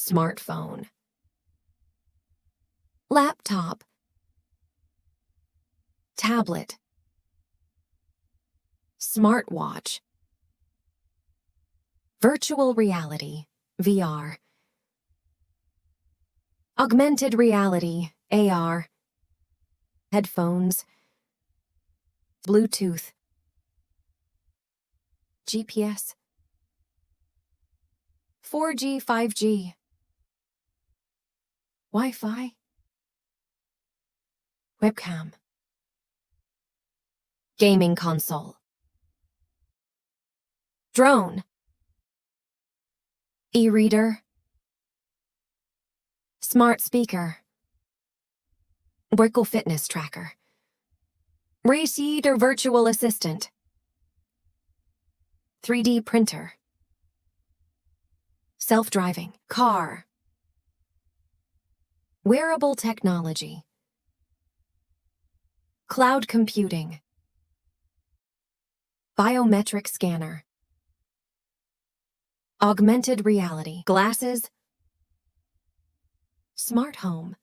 smartphone, laptop, tablet, smartwatch, virtual reality, VR, augmented reality, AR, headphones, Bluetooth, GPS, 4G, 5G, Wi-Fi, webcam, gaming console, drone, e-reader, smart speaker, Brickle fitness tracker, Receipt or virtual assistant, 3D printer, self-driving car, wearable technology, cloud computing, biometric scanner, augmented reality, glasses, smart home,